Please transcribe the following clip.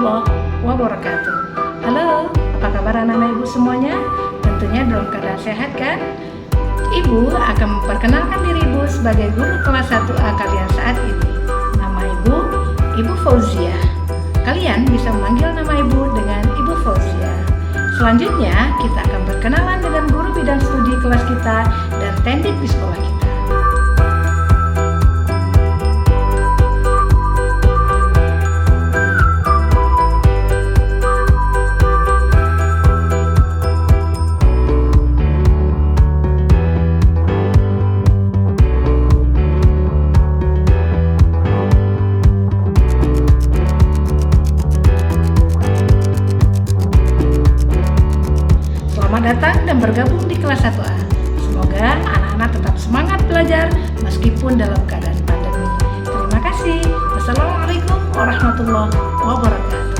warahmatullahi wabarakatuh. Halo, apa kabar anak-anak ibu semuanya? Tentunya dalam keadaan sehat kan? Ibu akan memperkenalkan diri ibu sebagai guru kelas 1A kalian saat ini. Nama ibu, Ibu Fauzia. Kalian bisa memanggil nama ibu dengan Ibu Fauzia. Selanjutnya, kita akan berkenalan dengan guru bidang studi kelas kita dan tendik di sekolah kita. Selamat datang dan bergabung di kelas 1A. Semoga anak-anak tetap semangat belajar meskipun dalam keadaan pandemi. Terima kasih. Wassalamualaikum warahmatullahi wabarakatuh.